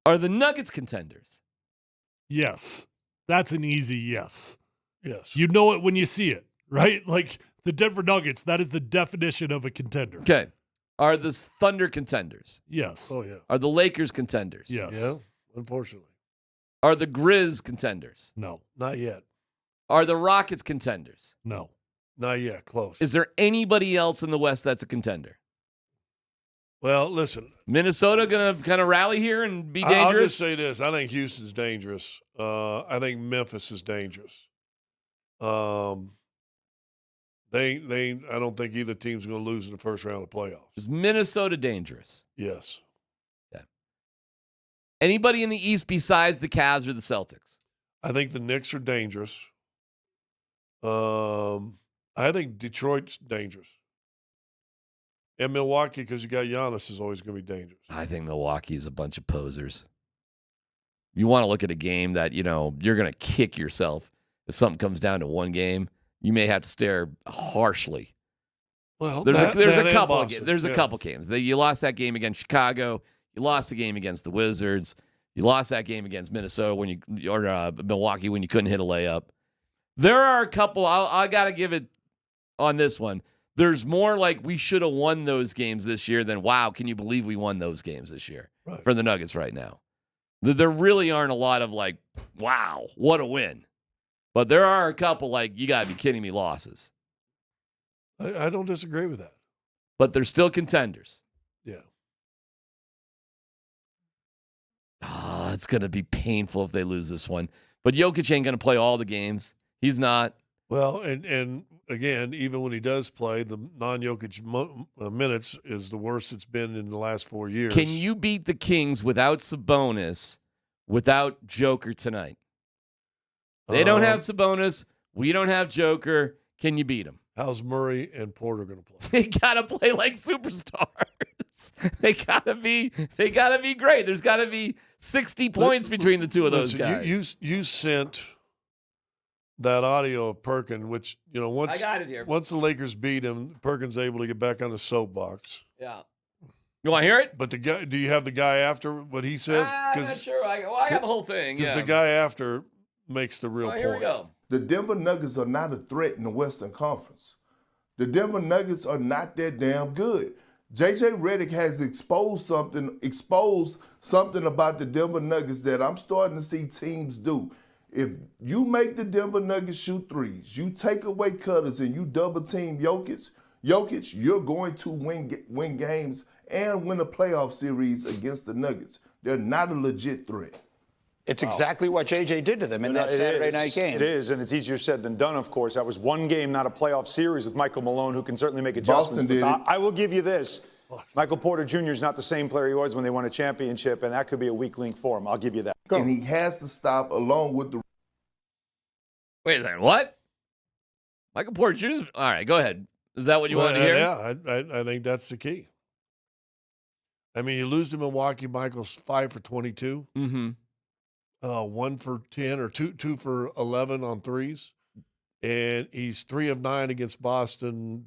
Are the Nuggets contenders? Yes. That's an easy yes. Yes. You know it when you see it, right? Like the Denver Nuggets, that is the definition of a contender. Okay. Are the Thunder contenders? Yes. Oh, yeah. Are the Lakers contenders? Yes. Yeah, unfortunately. Are the Grizz contenders? No. Not yet. Are the Rockets contenders? No. Not yet. Close. Is there anybody else in the West that's a contender? Well, listen. Minnesota going to kind of rally here and be dangerous? I'll just say this. I think Houston's dangerous. I think Memphis is dangerous. I don't think either team's going to lose in the first round of playoffs. Is Minnesota dangerous? Yes. Yeah. Anybody in the East besides the Cavs or the Celtics? I think the Knicks are dangerous. I think Detroit's dangerous. And Milwaukee, because you got Giannis, is always going to be dangerous. I think Milwaukee's a bunch of posers. You want to look at a game that, you're going to kick yourself. If something comes down to one game, you may have to stare harshly. Well, there's a couple. Boston, There's a couple games. You lost that game against Chicago. You lost the game against the Wizards. You lost that game against Minnesota or Milwaukee when you couldn't hit a layup. There are a couple. I got to give it on this one. There's more like we should have won those games this year than, wow, can you believe we won those games this year for the Nuggets right now? There really aren't a lot of like, wow, what a win. But there are a couple like, you got to be kidding me, losses. I don't disagree with that. But they're still contenders. Yeah. Oh, it's going to be painful if they lose this one. But Jokic ain't going to play all the games. He's not. Well, and again, even when he does play, the non-Jokic minutes is the worst it's been in the last 4 years. Can you beat the Kings without Sabonis, without Joker tonight? They don't have Sabonis. We don't have Joker. Can you beat them? How's Murray and Porter going to play? They got to play like superstars. They got to be great. There's got to be 60 points between the two of those guys. You sent that audio of Perkins, which, once I got it here. Once the Lakers beat him, Perkins able to get back on the soapbox. Yeah. You want to hear it? But the guy, do you have the guy after what he says? I'm not sure. I got the whole thing. Because the guy after makes the real point. Here we go. The Denver Nuggets are not a threat in the Western Conference. The Denver Nuggets are not that damn good. J.J. Redick has exposed something about the Denver Nuggets that I'm starting to see teams do. If you make the Denver Nuggets shoot threes, you take away cutters, and you double team Jokic, you're going to win games and win a playoff series against the Nuggets. They're not a legit threat. It's exactly what J.J. did to them in that Saturday night game. It is, and it's easier said than done, of course. That was one game, not a playoff series with Michael Malone, who can certainly make adjustments. Boston did it. I will give you this. Michael Porter Jr. is not the same player he was when they won a championship, and that could be a weak link for him. I'll give you that. Go. And he has to stop along with the... Wait a second. What? Michael Porter Jr.? All right, go ahead. Is that what you want to hear? Yeah, I think that's the key. I mean, you lose to Milwaukee, Michael's 5 for 22. Mm-hmm. 1 for 10 or 2 for 11 on threes. And he's 3 of 9 against Boston.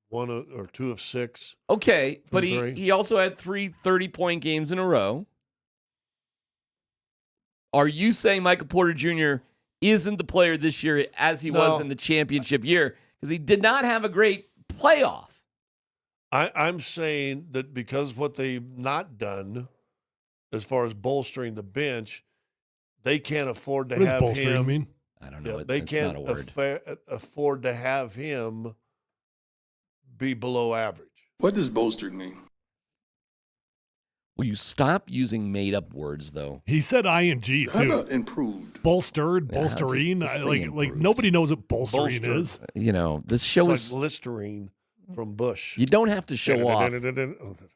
1 or 2 of 6. Okay, but he also had 3 30-point games in a row. Are you saying Michael Porter Jr. isn't the player this year as he was in the championship year? Because he did not have a great playoff. I'm saying that because what they've not done as far as bolstering the bench, they can't afford to have bolstering him. Mean? I don't know. They can't afford to have him be below average. What does bolstered mean? Will you stop using made-up words, though? He said ing, too. How about improved? Bolstered, Yeah, bolstering. just Like nobody knows what bolstering is. This show It's is like Listerine from Bush. You don't have to show off.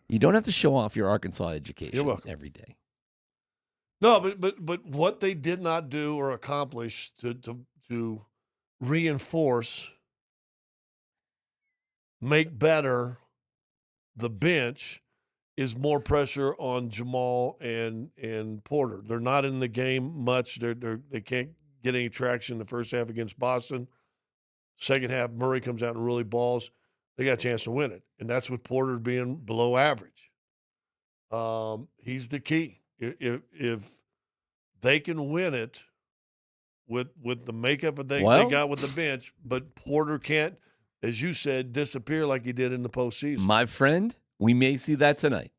You don't have to show off your Arkansas education You're welcome. every day. No, but what they did not do or accomplish to reinforce, make better the bench is more pressure on Jamal and Porter. They're not in the game much. They can't get any traction in the first half against Boston. Second half, Murray comes out and really balls. They got a chance to win it, and that's with Porter being below average. He's the key. If they can win it with the makeup that they got with the bench, but Porter can't, as you said, disappear like he did in the postseason. My friend, we may see that tonight.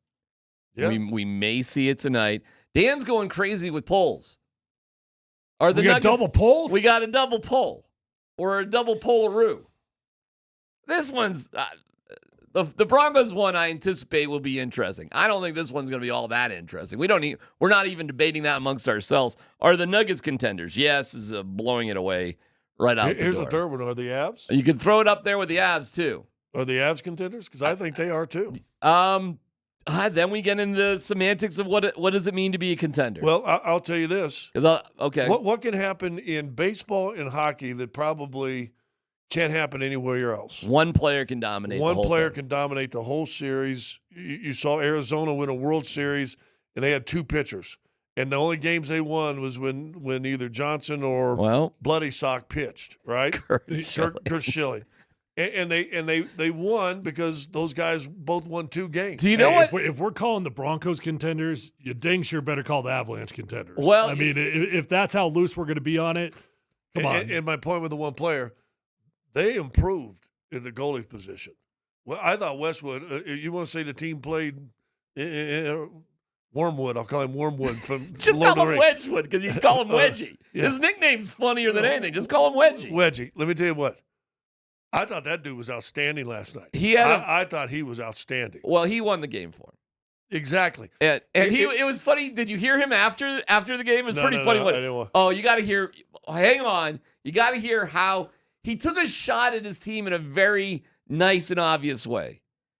Yeah. We may see it tonight. Dan's going crazy with polls. Are the We got Nuggets, double polls? We got a double poll or a double pollaroo. This one's the Broncos one. I anticipate will be interesting. I don't think this one's going to be all that interesting. We're not even debating that amongst ourselves. Are the Nuggets contenders? Yes, is blowing it away right out. Here's the the door. third one: are the Avs? You can throw it up there with the Avs too. Are the Avs contenders? Because I think they are too. Then we get into the semantics of what does it mean to be a contender. Well, I'll tell you this. Okay. What can happen in baseball and hockey that probably can't happen anywhere else? One player can dominate. One the whole player thing. can dominate the whole series. You saw Arizona win a World Series, and they had two pitchers. And the only games they won was when either Johnson or Bloody Sock pitched, right? Kurt Schilling. And they won because those guys both won two games. Do you know what? If we're calling the Broncos contenders, you dang sure better call the Avalanche contenders. Well, I mean, if that's how loose we're going to be on it, come on. And my point with the one player, they improved in the goalie position. Well, I thought Westwood. You want to say the team played Wormwood? I'll call him Wormwood from Just Lord call of the him Rings. Wedgwood because you can call him Wedgie. Yeah. His nickname's funnier than anything. Just call him Wedgie. Wedgie. Let me tell you what. I thought that dude was outstanding last night. I thought he was outstanding. Well, he won the game for him. Exactly. And it was funny. Did you hear him after the game? It was pretty funny. No, I didn't want. Oh, you got to hear. Hang on. You got to hear how he took a shot at his team in a very nice and obvious way.